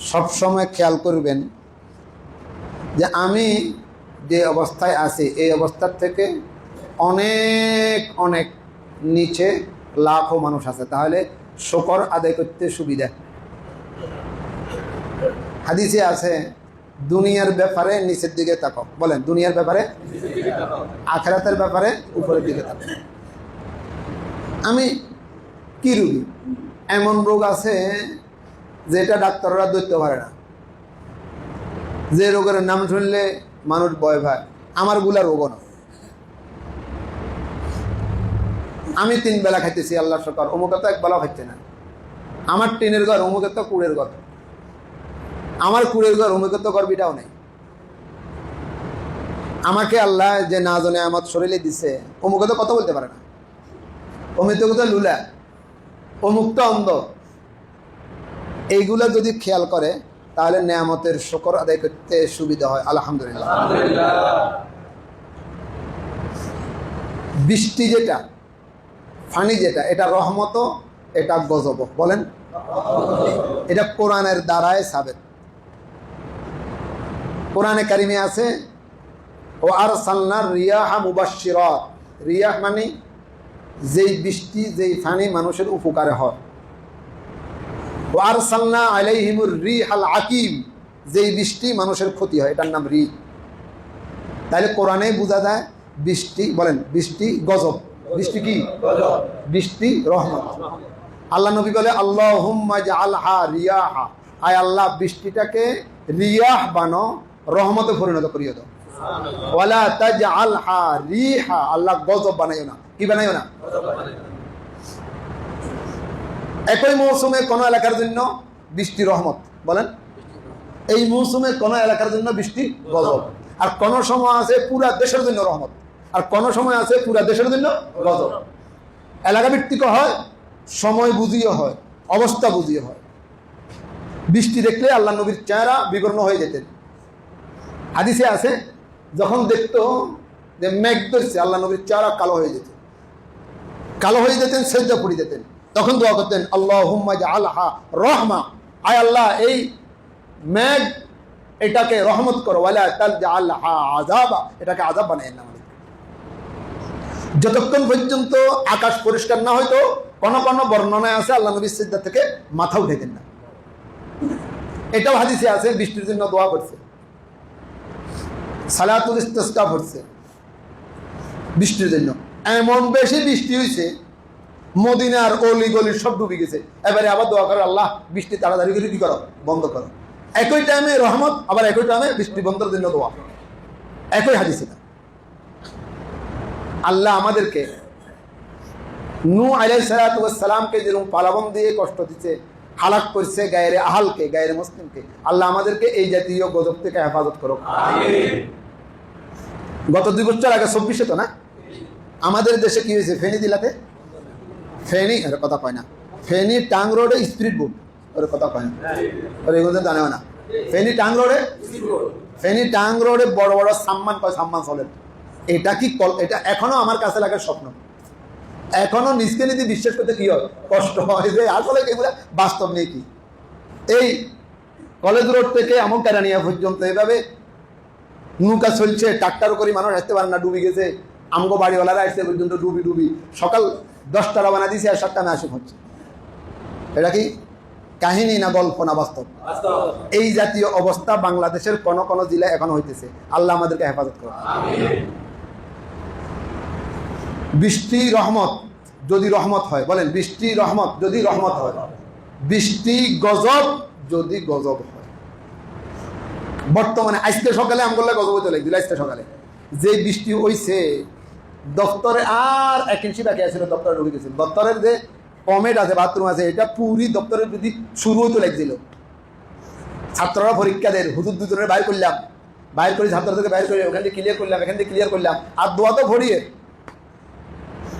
সবসময় খেয়াল করবেন যে আমি যে অবস্থায় আছি এই অবস্থার থেকে অনেক অনেক নিচে লাখো মানুষ আছে, তাহলে শুকর আদায় করতে সুবিধা। হাদিসে আছে দুনিয়ার ব্যাপারে নিচের দিকে তাকাও, বলেন দুনিয়ার ব্যাপারে, আখিরাতের ব্যাপারে উপরের দিকে তাকাও। আমি কি রোগী? এমন রোগ আছে যেটা ডাক্তাররা ধরতে পারে না, যে রোগের নাম শুনলে মানুষ ভয় পায়। আমার গুলা রোগ না। আমি 3 বেলা খাইতেছি, আল্লাহ শুকর। অমুকে তো 1 বেলা খাইছে না। আমার টিনের ঘর, অমুকে তো কুড়ের ঘর। আমার কুড়ের ঘর, অমুকে তো ঘর বিটাও নেই। আমাকে আল্লাহ যে না জানে আমার শরীরে দিছে, অমুকে তো কথা বলতে পারে না। অমিত তো লুলা, অমুক তো অন্ধ। এইগুলা যদি খেয়াল করে তাহলে নেয়ামতের শুকর আদায় করতে সুবিধা হয়। আলহামদুলিল্লাহ। বৃষ্টি যেটা, ফানি যেটা, এটা রহমত, এটা গজব। বলেন, এটা কোরআনের দ্বারায় সাবেত। কোরআনে কারিমে আছে ও আরসালনা রিয়াহা মুবাশশিরাত। রিয়াহ মানে যেই বৃষ্টি, যেই ফানি মানুষের উপকারে হয়। ও আরসালনা আলাইহিমুর রিহাল আকিম, যেই বৃষ্টি মানুষের ক্ষতি হয়, এটার নাম রি। তাহলে কোরআনে বোঝা যায় বৃষ্টি, বলেন বৃষ্টি গজব, বৃষ্টি কি গজব, বৃষ্টি রহমত। আল্লাহ নবী বলে আল্লাহুম্মা জাআলহা রিয়াহা, আয় আল্লাহ বৃষ্টিটাকে রিয়াহ বানো, রহমতে পরিণত করিয়ে দাও। ওয়ালা তাজআলহা রিহা, আল্লাহ গজব বানাইও না। কি বানাইও না? গজব বানাইও না। একই মৌসুমে কোন এলাকার জন্য বৃষ্টি রহমত, বলেন এই মৌসুমে কোন এলাকার জন্য বৃষ্টি গজব। আর কোন সময় আছে পুরা দেশের জন্য রহমত, আর কোন সময় আছে পুরা দেশের জন্য গজব। এলাকা ভিত্তিক হয়, সময় বুঝিয়ে হয়, অবস্থা বুঝিয়ে হয়। বৃষ্টি দেখলে আল্লাহ নবীর চেহারা বিবর্ণ হয়ে যেতেন। হাদিসে আছে যখন দেখতো যে মেঘ ধরছে, আল্লাহ নবীর চেহারা কালো হয়ে যেত, কালো হয়ে যেতেন, সেজদা পড়ে যেতেন। তখন দোয়া করতেন আল্লাহুম্মা জাআলহা রহমা, আয় আল্লাহ এই মেঘ এটাকে রহমত করো, ওয়ালা তাজআলহা আযাবা, এটাকে আযাব বানায় না। যতক্ষণ পর্যন্ত আকাশ পরিষ্কার না হইতো, কোন কোন বর্ণনায় আছে আল্লাহ নবী সিজদা থেকে মাথা উঠাইতেন না। এটাও হাদিসে আছে বৃষ্টির জন্য দোয়া করছে, সালাতুল ইস্তিসকা পড়ছে বৃষ্টির জন্য। এমন বেশি বৃষ্টি হয়েছে মদিনার অলি গলি সব ডুবে গেছে। এবারে আবার দোয়া করে আল্লাহ বৃষ্টি তাড়াতাড়ি করে কি করো, বন্ধ করো। একই টাইমে রহমত, আবার একই টাইমে বৃষ্টি বন্ধের জন্য দোয়া, একই হাদিসে। আল্লাহ আমাদেরকে নূহ আলাইহিস সালাতু ওয়াস সালামকে যেরকম পালাবন দিয়ে কষ্ট দিচ্ছে, হালাক করছে গায়রে আহালকে, গায়রে মুসলিমকে, আল্লাহ আমাদেরকে এই জাতীয় গজব থেকে হেফাজত করুক। আমিন। গত 2 বছর আগে 24-এ তো না, আমাদের দেশে কি হয়েছে? ফেনী জেলাতে, ফেনী এর কথা কয় না, ফেনী টাং রোডে স্পিরিট বোট, ওর কথা কয় না, ওর এগুলো জানেও না। ফেনী টাং রোডে, ফেনী টাং রোডে বড় বড় সাম্মান কয়, সাম্মান চলেন। এটা কি, এটা এখনো আমার কাছে লাগে স্বপ্ন। এখনো নিজকে নিজে বিশ্বাস করতে কি হয়, কষ্ট হয় যে আসলে এগুলা বাস্তব নেই। কি এই কলেজ রোড থেকে আমন কারানিয়া পর্যন্ত এভাবে নৌকা চলছে, ট্রাক্টর করে মানুষ আসতে পারে না, ডুবি গেছে। আমগো বাড়িওয়ালারা আসতে পর্যন্ত ডুবি ডুবি সকাল 10টা রওনা দিয়েছে, আর 7টা আসে হচ্ছে। এটা কি কাহিনী না গল্প না বাস্তব? এই জাতীয় অবস্থা বাংলাদেশের কোন কোন জেলায় এখন হইতেছে। আল্লাহ আমাদেরকে হেফাজত করুন। বৃষ্টি রহমত যদি রহমত হয়, বলেন বৃষ্টি রহমত যদি রহমত হয়, বৃষ্টি গজব যদি গজব হয়। বর্তমানে আজকে সকালে আমগুলা গজব হইতে লাগছিল। আজকে সকালে যে বৃষ্টি হইছে, দপ্তরে আর 1 ইঞ্চি বাকি আছিল, দপ্তরে ঢুকে গেছিল। দপ্তরের যে কমেট আছে, বাথরুম আছে, এটা পুরি দপ্তরের যদি শুরু হইতে লাগছিল। ছাত্ররা পরীক্ষা দেয়, হুজুর 2 জনের বাইর করলাম, বাইর করে ছাত্রদেরকে বাইর করে ওখান থেকে ক্লিয়ার করলাম, এখান থেকে ক্লিয়ার করলাম। আর দোয়া তো ভরিয়ে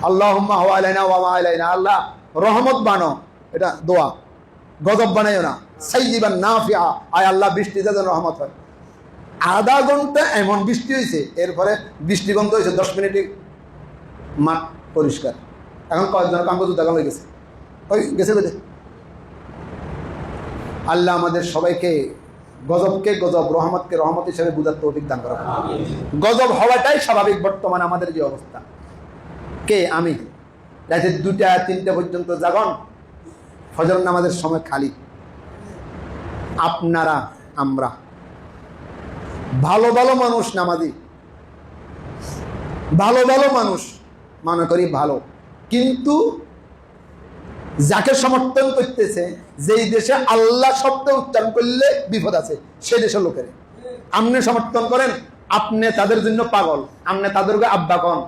আল্লাহুম্মা হুয়া আলাইনা ওয়া মা আলাইনা, আল্লাহ রহমত বানো, এটা দোয়া, গজব বানাইও না। সাইয়িবান নাফিআ, আয় আল্লাহ বৃষ্টিতে যেন রহমত হয়। আধা ঘন্টা এমন বৃষ্টি হয়েছে, এরপরে বৃষ্টি বন্ধ হয়েছে, 10 মিনিটে মাঠ পরিষ্কার। এখন কয়েকজন কাম্য দুধ দেখা হয়ে গেছে, ওই গেছে বেঁধে আল্লাহ আমাদের সবাইকে গজবকে গজব, রহমতকে রহমত হিসেবে বুঝার তৌফিক দান করো। গজব হওয়াটাই স্বাভাবিক বর্তমানে আমাদের যে অবস্থা। কে? আমি রাতে 2টা 3টা পর্যন্ত জাগন, ফজর নামাজের সময় খালি। আপনারা, আমরা ভালো ভালো মানুষ, নামাজি ভালো ভালো মানুষ মনে করি ভালো, কিন্তু যাকে সমর্থন করতেছে, যেই দেশে আল্লাহ শব্দ উচ্চারণ করলে বিপদ আছে, সেই দেশের লোকের আপনি সমর্থন করেন, আপনি তাদের জন্য পাগল, আপনি তাদেরকে আব্বা কন।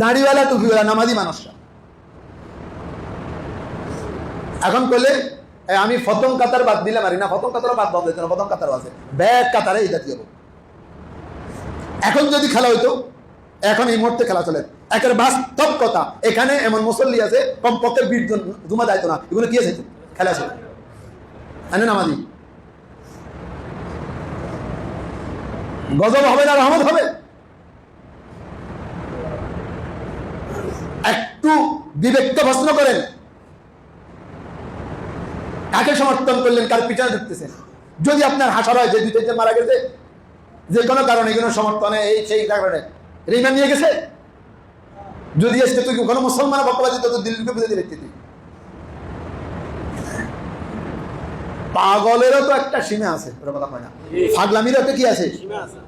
দাড়িওয়ালা টুপিওয়ালা নামাজি মানুষরা এখন বলে আমি প্রথম কাতার বাদ দিলাম, আর না প্রথম কাতার বাদ বন্ধ হইতো না, প্রথম কাতার আছে ব্যাগ কাতারে এই জাতীয় লোক। এখন যদি খেলা হইতো, এখন এই মুহূর্তে খেলা চলে, একের বাস্তব কথা, এখানে এমন মুসল্লি আছে কমপক্ষে 20 জন জুমা যাইতো না, এগুলো কি আছে খেলা ছিল নামাজি। গজব হবে না রহমত হবে? একটু বিবেককে প্রশ্ন করেন, কাকে সমর্থন করলেন, কার পিছনে ঢুকতেছেন? যদি আপনার হাসার হয় যে 2 জন মারা গেছে যে কোনো কারণে, এগুলো সমর্থনে এই সেই কারণে রিমান্ড নিয়ে গেছে, যদি আসতে তুই কোনো মুসলমান বক্তব্য দিত তো দিল্লিকে বুঝে দিলে তুই। পাগলেরও তো একটা সীমা আছে, ওটা কথা হয় না, ফাগলামিরও একটা কি আছে সীমা আছে।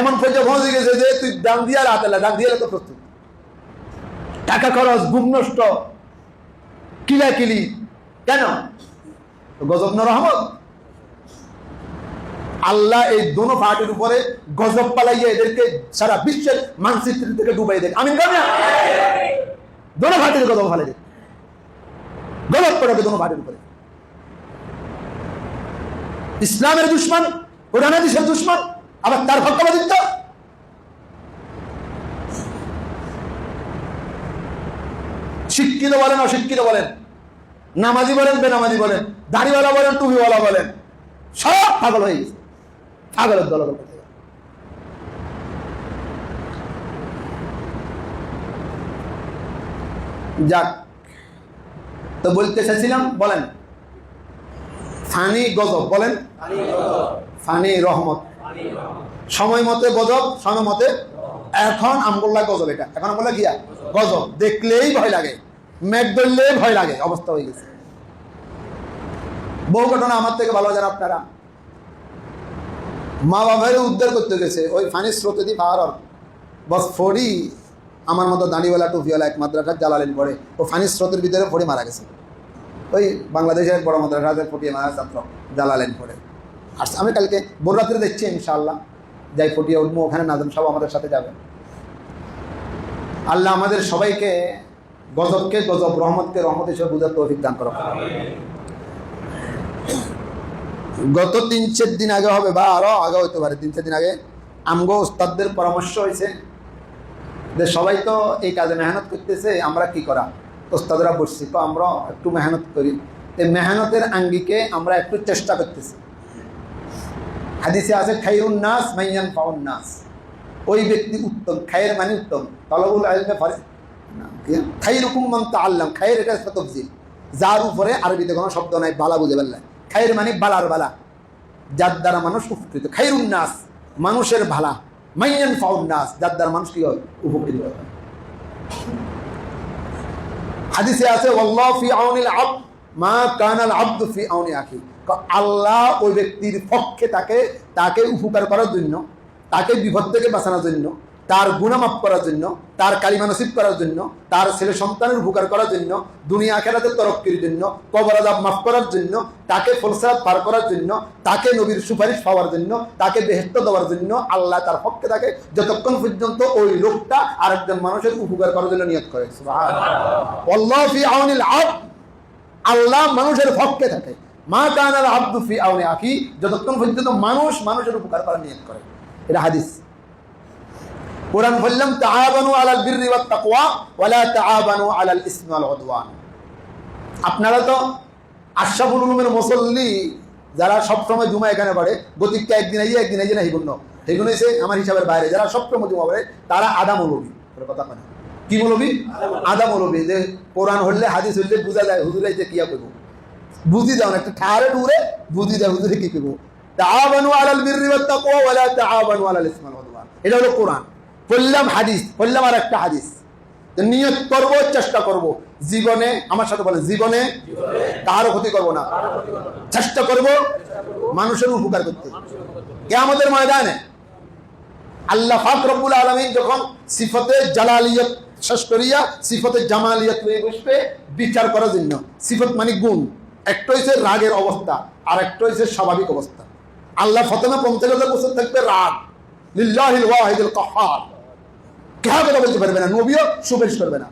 এমন পর্যায়ে পৌঁছে গেছে যে তুই দাম দিয়ে রাত এলা, দাম দিয়ে তো প্রস্তুত, টাকা খরচ, ঘুম নষ্ট, কিলাকিলি, কেন? গজব না রহমত? আল্লাহ এই দোনো পার্টির উপরে গজব পালাইয়া এদেরকে সারা বিশ্বের মানচিত্র থেকে ডুবাই দেয়। আমিন বলেন না? দোনো পার্টির গজব ফালাই দেয়, গজব পড়াবে দোনো পার্টির উপরে। ইসলামের দুশ্মন, কোরআন হাদিসের দুশ্মন, আবার তার পক্ষপাতিত্ব। শিক্ষিত বলেন, অশিক্ষিত বলেন, নামাজি বলেন, বেনামাজি বলেন, দাড়িওয়ালা বলেন, টুপিওয়ালা বলেন, সব পাগল হয়ে গেছে, পাগলের দল। যাক, তো বলতে চাইছিলাম, বলেন ফানি গজব, বলেন ফানি রহমত, সময় মতে গজব, সময় মতে। এখন আমগুল্লা গজব, এটা এখন আমগুল্লা গিয়া গজব, দেখলেই ভয় লাগে, মেঘ ধরলেই ভয় লাগে অবস্থা হয়ে গেছে। বহু ঘটনা আমার থেকে ভালো জানেন আপনারা। মা বাবার উদ্ধার করতে গেছে ওই ফানির স্রোতে দিয়ে পাহাড় বস ফড়ি, আমার মতো দাঁড়িওয়ালা টুপিওয়ালা এক মাদ্রাসার জালালেন পড়ে, ও ফানির স্রোতের ভিতরে পড়ে মারা গেছে। ওই বাংলাদেশের বড় মাদ্রাসার ফটিয়ে মারা ছাত্র জালালেন পড়ে। আর আমি কালকে ভোর রাত্রে দেখছি ইনশাআল্লাহ, যাই ফটিয়ে উঠবো, ওখানে নাজম সব আমাদের সাথে যাবে। আল্লাহ আমাদের সবাইকে গজবকে গজব, রহমতকে রহমত হিসেবে বুঝার তৌফিক দান করো। গত 3-4 দিন আগে হবে, বা আরো আগে হইতে পারে, 3-4 দিন আগে আমগো ওস্তাদদের পরামর্শ হয়েছে যে সবাই তো এই কাজে মেহনত করতেছে, আমরা কি করা, ওস্তাদরা বসছি তো আমরা একটু মেহনত করি। এই মেহনতের আঙ্গিকে আমরা একটু চেষ্টা করতেছি। হাদিসে আছে খায়রুন নাস মাইয়ান ফাউন নাস, ওই ব্যক্তি উত্তম, খায়ের মানে উত্তম, তলবুল ইলমে খায়রুকুম মান তাআল্লাম, খায়ের এটা তফজিল, যার উপরে আরবিতে কোনো শব্দ নাই, বালা বুঝে বললেন। খায়ের মানে বালার বালা, যার দ্বারা মানুষ উপকৃত। খায়রুন নাস মানুষের ভালা, মাইয়ান ফাউন নাস যার দ্বারা মানুষ কি হয় উপকৃত হয়। হাদিসে আছে ওয়াল্লাহু ফি আউনিল আবদ মা কানাল আবদু ফি আউনি আখি, আল্লাহ ওই ব্যক্তির পক্ষে তাকে উপকার করার জন্য, তাকে বিপদ থেকে বাঁচানোর জন্য, তার গুনাহ মাফ করার জন্য, তার কালিমা নসিব করার জন্য, তার ছেলে সন্তানের উপকার করার জন্য, দুনিয়া আখিরাতের তরক্কির জন্য, কবর আযাব মাফ করার জন্য, তাকে ফুলসারাত পার করার জন্য, তাকে নবীর সুপারিশ পাওয়ার জন্য, তাকে বেহেশত দেওয়ার জন্য আল্লাহ তার পক্ষে থাকে যতক্ষণ পর্যন্ত ওই লোকটা আরেকজন মানুষের উপকার করার জন্য নিয়ত করে। সুবহানাল্লাহ। আল্লাহু ফি আউনিল আবদ, আল্লাহ মানুষের পক্ষে থাকে। মা কানাল আবদু ফি আউনি আখি, যতক্ষণ পর্যন্ত মানুষ মানুষের উপকার করার নিয়ত করে। এটা হাদিস। কোরআন বললাম তাআবানু আলাল বিররি ওয়াত তাকওয়া ওয়া লা তাআবানু আলাল ইসমি ওয়াল উদওয়ান। আপনারা তো আশরাফুল উলুমের মুসল্লি যারা সবসময় জুমা এখানে পড়ে, গতিকটা একদিন না হিগুন, হিগুন হয়েছে আমার হিসাবের বাইরে, যারা সবসময় জুমা পড়ে তারা আদা মৌলবী, কথা মানে কি মৌলবী? আদা মৌলবী। যে কোরআন হইলে হাদিস হইলে বুঝা যায় হুজুরে যে কিয়া করবো, বুঝি দাও না, একটা ঠারে ডুরে বুঝি দেয় হুজুরে কি করবো। তাআবানু আলাল বিররি ওয়াত তাকওয়া ওয়া লা তাআবানু আলাল ইসমি ওয়াল উদওয়ান। এটা হলো কোরআন। পড়লাম হাদিস, পড়লাম আর একটা হাদিস। নিয়ত করব, চেষ্টা করব জীবনে, আমার সাথে বলেন, জীবনে কারো ক্ষতি করব না, চেষ্টা করব মানুষের উপকার করতে। কিয়ামতের ময়দানে আল্লাহ পাক রব্বুল আলামিন যখন সিফতে জালালিয়ত শেষ করিয়া সিফতে জামালিয়ত হয়ে বসবে বিচার করার জন্য। সিফত মানে গুণ, একটা হচ্ছে রাগের অবস্থা আর একটা হচ্ছে স্বাভাবিক অবস্থা। আল্লাহ প্রথমে 50,000 বছর থাকবে রাগ, লিল্লাহিল ওয়াহিদুল কাহ্হার, কেউ কথা বলতে পারবে না, নবীও সুপারিশ করবে না।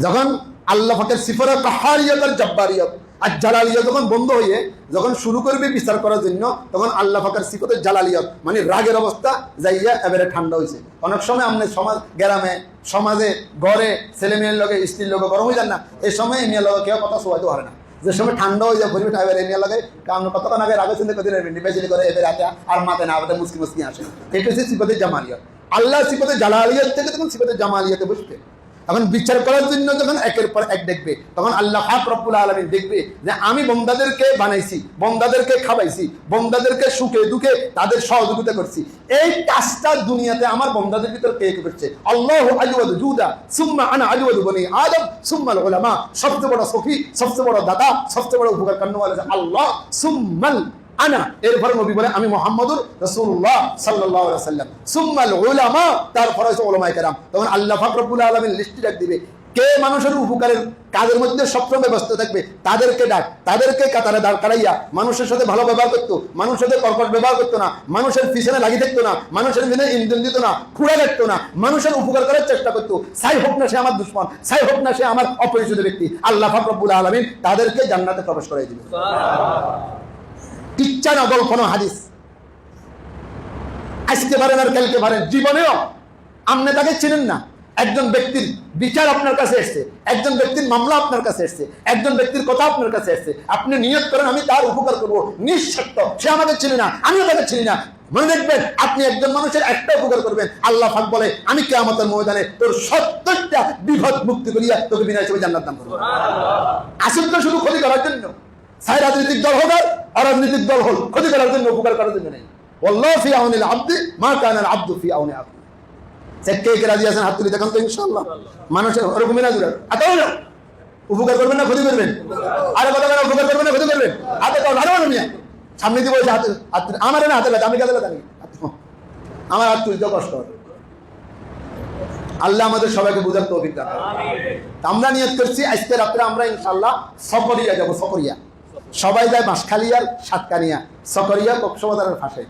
যখন আল্লাহ পাকের সিফতে কাহ্হারিয়ত আর জাব্বারিয়ত আর জালালিয়ত যখন বন্ধ হয়ে যখন শুরু করবে বিচার করার জন্য, তখন আল্লাহ পাকের সিফতে জালালিয়ত মানে রাগের অবস্থা যাইয়া এবারে ঠান্ডা হয়েছে। অনেক সময় আপনি সমাজ, গ্রামে, সমাজে, ঘরে ছেলে মেয়ের লগে, স্ত্রীর লগে গরম হয়ে যান না, এই সময় মেয়ের লগে কেউ কথা শোয়াইতে পারে না। যে সময় ঠান্ডা হয়ে যায় পরিবেশ এবারে মেয়ে লাগে কারণ কতক্ষণ আগে রাগে চিন্তা করতে নিবেচিনি করে এবার রাতে আর মাথে না আবার মুসকি মুসকি আসে। এটা হচ্ছে সিফতে জামালিয়ত। আল্লাহ সিফতে জালালিয়ত থেকে তখন সিফতে জামালিয়তে বসবে। এখন বিচার করার জন্য যখন একের পর এক দেখবে, তখন আল্লাহ পাক রব্বুল আলামিন দেখবে যে আমি বন্দাদেরকে বানাইছি, বন্দাদেরকে খাওয়াইছি, বন্দাদেরকে সুখে দুঃখে তাদের সহযোগিতা করছি। এই কাজটা দুনিয়াতে আমার বন্দাদের ভিতর কে করছে? আল্লাহু আজওয়াদু জুদা সুম্মা আনা আজওয়াদু বনি আদম সুম্মাল উলামা। সবচেয়ে বড় সখী, সবচেয়ে বড় দাতা, সবচেয়ে বড় উপকার করনেওয়ালা আল্লাহ, সুম্মাল আনা, এরপরে নবী বলে আমি মুহাম্মদুর রাসূলুল্লাহ সাল্লাল্লাহু আলাইহি ওয়াসাল্লাম, সুম্মাল উলামা, তারপরে হচ্ছে উলামায়ে কেরাম। তখন আল্লাহ পাক রব্বুল আলামিন লিস্ট ডাক দিবে, কে মানুষের উপকারের কাজের মধ্যে সবসময় ব্যস্ত থাকবে তাদেরকে ডাক, তাদেরকে কাতারে দাঁড় করাইয়া মানুষের সাথে ভালো ব্যবহার করতো, মানুষের সাথে কর্কট ব্যবহার করতো না, মানুষের পিছনে লাগিয়ে থাকতো না, মানুষের পিছনে ইন্ধন দিত না, খুঁড়ে কাটতো না, মানুষের উপকার করার চেষ্টা করতো। সাই হোক না সে আমার দুশমন, সাই হোক না সে আমার অপরিচিত ব্যক্তি, আল্লাহ পাক রব্বুল আলামিন তাদেরকে জান্নাতে প্রবেশ করাই দিবে। কিচ্ছা না গল্প না, হাদিস। আজকে পারেন আর কালকে পারেন, জীবনেও আপনি তাকে চিনেন না। একজন ব্যক্তির বিচার আপনার কাছে এসছে, একজন ব্যক্তির মামলা আপনার কাছে এসছে, একজন ব্যক্তির কথা আপনার কাছে এসছে, আপনি নিয়ত করেন আমি তার উপকার করবো, নিঃস্বার্থ, সে আমাকে চিনি না, আমিও তাকে চিনি না। মনে দেখবেন আপনি একজন মানুষের একটা উপকার করবেন, আল্লাহ পাক বলে আমি কিয়ামতের ময়দানে তোর 70টা বিপদ মুক্তি করিয়া তোকে বিনা হিসেবে জান্নাত দান করবো। আসল তো শুধু ক্ষতি করার জন্য, সাই রাজনৈতিক দল হোক আর অরাজনৈতিক দল হোক, ক্ষতি করার জন্য, উপকার করার জন্য নেই। ওয়াল্লাহু ফি আউনিল আবদি মা কানা আল আবদু ফি আউনি আখি। কে কে রাজি আছেন হাত তুলে দেখান তো ইনশাআল্লাহ। মানুষের ওরকমই না জুড়ে আতাও উপকার করবেন না ক্ষতি করবেন, আরে কথা বলে উপকার করবেন না ক্ষতি করবেন, হাতে তো ভালো ভালো নিয়ে সামনে দিয়ে বলছে হাতে আমার না হাতে লাগে, আমি কাজে লাগে, আমার হাত তুলতে কষ্ট হয়। আল্লাহ আমাদের সবাইকে বুঝার তৌফিক দান করুন। আমরা নিয়ত করছি আজকে রাত্রে আমরা ইনশাআল্লাহ সকরিয়া যাব। সকরিয়া সবাই যায় বাঁশখালী আর সাতকানিয়া, সকরিয়া কক্সবাজারের পাশে,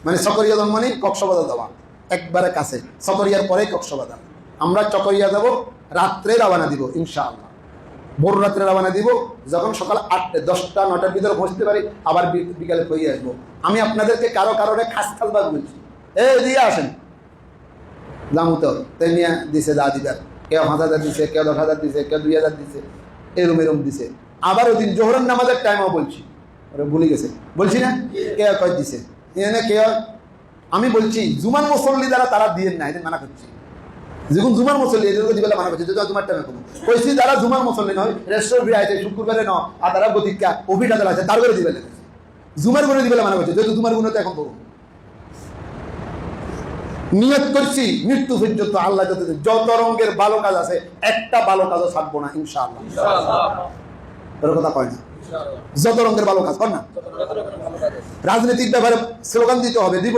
মানে সকরিয়া মানে কক্সবাজার যাওয়া একবারে কাছে, সকরিয়ার পরে কক্সবাজার। আমরা চকরিয়া যাব, রাত্রে রওনা দিব ইনশাআল্লাহ, ভোর রাত্রে রওনা দিব। যখন সকাল 8টা 10টা 9টার ভিতরে পৌঁছতে পারি, আবার বিকালে ফিরে আসবো। আমি আপনাদেরকে কারো কারণে খাস ভাগ বলছি, এই দিয়ে আসেন জামুতো তাই নিয়ে দিছে, যা দিদার কেউ 5,000 দিছে, কেউ 10,000 দিছে, কেউ 2,000 দিছে, এরম এরম দিছে। আবার ওই দিন জোহরের নামাজের টাইমও বলছি, ওরা ভুলে গেছে, বলছি না কে কয় দিছে, কে আমি বলছি জুমান মুসল্লি যারা তারা দিয়ে না, এদের মানা করছি। যখন জুমার মুসল্লি এদেরকে দিবেলা মানা করছি, যদি জুমার টাইমে করবো কইছি যারা জুমার মুসল্লি নয়, রেস্টুরেন্ট আছে শুক্রবারে ন, আর তারা গতিকা অভিটা আছে তার করে দিবে, জুমার গুণে দিবেলা মানা করছি, যেহেতু জুমার গুণে তো এখন করবো। নিয়ত করছি মৃত্যু পর্যন্ত আল্লাহ যত রঙের ভালো কাজ আছে একটা ভালো কাজও ছাড়বো না ইনশাআল্লাহ। ওর কথা কয় না, যত রঙের ভালো কাজ কর না। রাজনৈতিক ব্যাপারে স্লোগান দিতে হবে, দিব,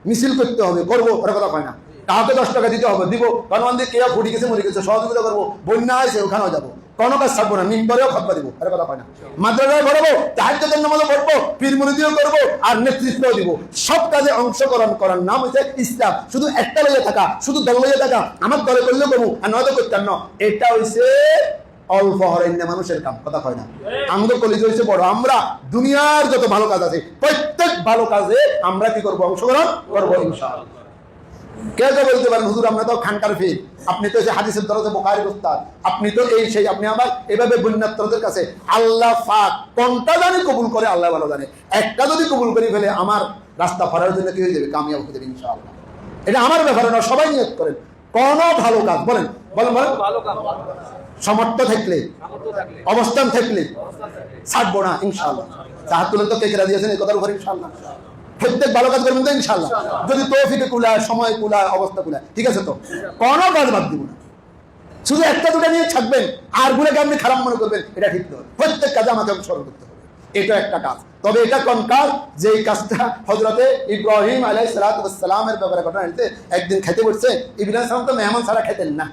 মিছিল করতে হবে, করবো, ওর কথা কয় না। কাউকে 10 টাকা দিতে হবে, দিব, কারণ কে ফুটি গেছে মরে গেছে সহযোগিতা করবো, বন্যা আছে ওখানেও যাবো, কোনো কাজ ছাড়বো না, মিম্বরেও খতবা দিব, ওর কথা কয় না। মাদ্রাসায় পড়বো, তাহাজ্জুদের নামাজও পড়বো, পীর মুরিদিও করবো, আর নেতৃত্বও দিব। সব কাজে অংশগ্রহণ করার নাম হচ্ছে ইসলাম। শুধু একটা লইয়া থাকা, শুধু দল লইয়া থাকা, আমার দলে করলেও করবো আর নয়তো করতাম না, এটা হইছে অল্প হরেন্য মানুষের কাম, কথা কয় না। আমাদের কলেজ হয়েছে বড়, আমরা দুনিয়ার যত ভালো কাজ আছে প্রত্যেক ভালো কাজে আমরা কি করবো, অংশগ্রহণ করবো ইনশাআল্লাহ। কেউ তো বলতে পারেন হুজুর আমরা তো খানকার ফির, আপনি তো হাদিসের দরজে বুখারীর উস্তাদ, আপনি তো এই সেই, আপনি আবার এভাবে বন্যাত্রদের কাছে। আল্লাহ পাক কোনটা জানি কবুল করে আল্লাহ ভালো জানে, একটা যদি কবুল করে ফেলে আমার রাস্তা ফেরার জন্য কি হয়ে যাবে, কামিয়াব হয়ে যাবে ইনশাআল্লাহ। এটা আমার ব্যাপারে না, সবাই নিয়ত করেন কোন ভালো কাজ, বলেন বলেন বলেন, সমর্থ থাকলে, অবস্থান থাকলে ছাড়বো না ইনশাআল্লাহ। হাত তুলে তো কে কেরা দিয়েছেন এই কথার উপর ইনশাআল্লাহ। প্রত্যেক ভালো কাজ করবেন তো ইনশাআল্লাহ, যদি তৌফিকে কুলায়, সময় কুলায়, অবস্থা কুলায়, ঠিক আছে তো? কোনো কাজ বাদ দিব না, শুধু একটা দুটা নিয়ে থাকবেন আর গুলোকে আপনি খারাপ মনে করবেন, এটা ঠিক নয়। প্রত্যেক কাজে আমাকে অনুসরণ করতে হবে, এটা একটা কাজ। তবে এটা কোন কাজ? যে কাজটা হযরতে ইব্রাহিম আলাইহিস সালাতু ওয়াস সালামের ব্যাপারে ঘটনা আছে। একদিন খেতে বসছে, ইব্রাহিম সালাম তো মেহমান ছাড়া খেতেন না,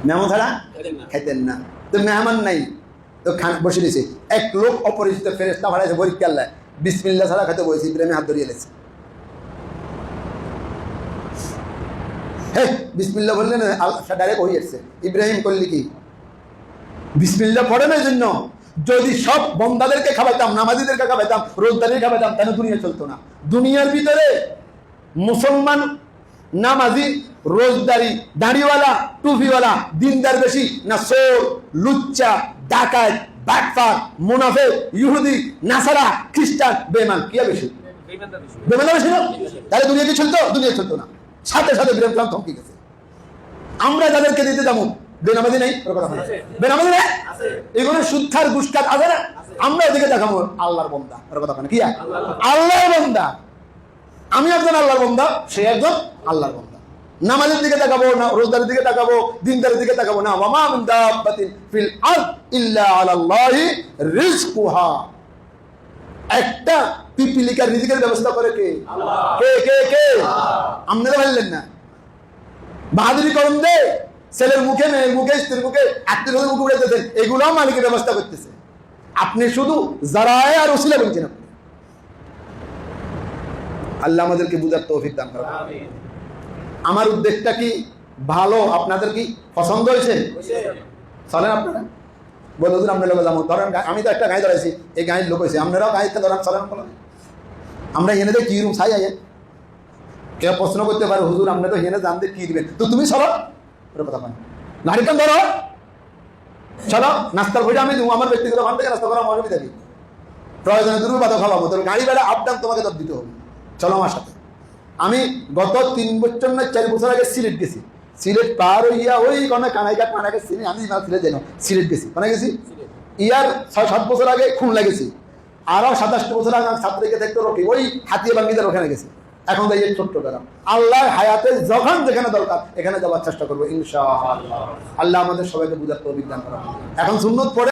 মেহমান ছাড়া খেতেন না। তো মেহমান নাই, তো খান বসে দিয়েছে। এক লোক অপরিচিত ফেরেশতা ভাড়াইছে পরীক্ষা আল্লাহ, বিসমিল্লাহ ছাড়া খেতে বসেছে। ইব্রাহিম হাত ধরিয়ে এলেছে, হে বিসমিল্লাহ বললেন, ডাইরেক্ট হয়ে যাচ্ছে। ইব্রাহিম করলি কি? বিসমিল্লাহ পড়ে না। এই জন্য যদি সব বন্দাদেরকে খাওয়াইতাম, নামাজিদেরকে খাওয়াইতাম, রোজদারিকে খাওয়াইতাম, তাহলে দুনিয়া চলতো না। দুনিয়ার ভিতরে মুসলমান, নামাজি, রোজদারি, দাড়িওয়ালা, টুপিওয়ালা, দিনদার বেশি না চোর, লুচ্চা, ডাকাত, বাটপার, মুনাফিক, ইহুদি, নাসারা, খ্রিস্টান, বেঈমান? কি বেশি? বেঈমান বেশি না? তাহলে দুনিয়া কি চলতো? দুনিয়া চলতো না। সাথে সাথে ইব্রাহিম সালাম থমকে গেছে। আমরা যাদেরকে দিতে যাবো বেনামাজি নেই, বেনামাজি নেই, এগুলো সুদ্ধার গুসকাত আছে না, আমরা এদিকে দেখাবো আল্লাহর বন্দা। কথা কি? আল্লাহর বন্দা। আমি একজন আল্লাহর বন্দা, সে একজন আল্লাহর বন্দা। নামাজের দিকে তাকাবো না, রোজদারের দিকে তাকাবো, দিনদারের দিকে তাকাবো না। ওয়া মা মিন দাব্বাতিন ফিল আরদ ইল্লা আলাল্লাহি রিজকুহা। একটা পিপিলিকার রিজিকের ব্যবস্থা করে কে? কে কে কে? আপনারা বললেন না? বাহাদুরি করুন দে, ছেলের মুখে, মেয়ের মুখে, স্ত্রীর মুখে, আত্মীয়দের মুখে উড়াইতেছেন, এগুলো মালিকের ব্যবস্থা করতেছে। আপনি শুধু জারায়ে আর ওসিলা বলছেন। আপনি আল্লাহ আমাদেরকে বুঝার তৌফিক দান করুন। আমার উদ্দেশ্যটা কি ভালো? আপনাদের কি পছন্দ হয়েছে? চলেন আপনারা বলে দিন, আপনার লোক যেমন ধরেন, আমি তো একটা গায়ে ধরাইছি, এই গায়ের লোক হয়েছে, আপনারাও গায়ে ধরেন, চলেন বলেন। আমরা এনে দেয় কি রুম চাই আইয়েন। কেউ প্রশ্ন করতে পারে, হুজুর আপনি তো হেনে জানতে কি দিবেন, তো তুমি চলো, কথা পান নারী কান ধরো, চলো নাস্তার বইটা আমি দেবো, আমার ব্যক্তিগত ভাব থেকে নাস্তা করা মজা দেবি, প্রয়োজনে তুমি বাধা খাওয়াবো, তোর গাড়ি বেড়া আপ ডাউন তোমাকে দর দিতে হবে, চলো আমার সাথে। আমি গত 3 বছর না 4 বছর আগে সিলেট গেছি। সিলেট পার হইয়া ওই কোনো কানাইঘাট মানাকে চিনি আমি, সিলেট যেন সিলেট গেছি, কোনে গেছি? ইয়ার 6-7 বছর আগে খুলনা গেছি। আরো 27 বছর আগে ছাত্রীকে দেখতে রকি ওই হাতিয়া বাঙ্গিদের ওখানে গেছি। এখন তাই ছোট্ট গ্রাম। আল্লাহ হায়াতে যখন যেখানে দরকার এখানে যাওয়ার চেষ্টা করবো ইনশাআল্লাহ। আল্লাহ আমাদের সবাইকে বুঝার তৌফিক দান করেন। এখন সুন্নত পড়ে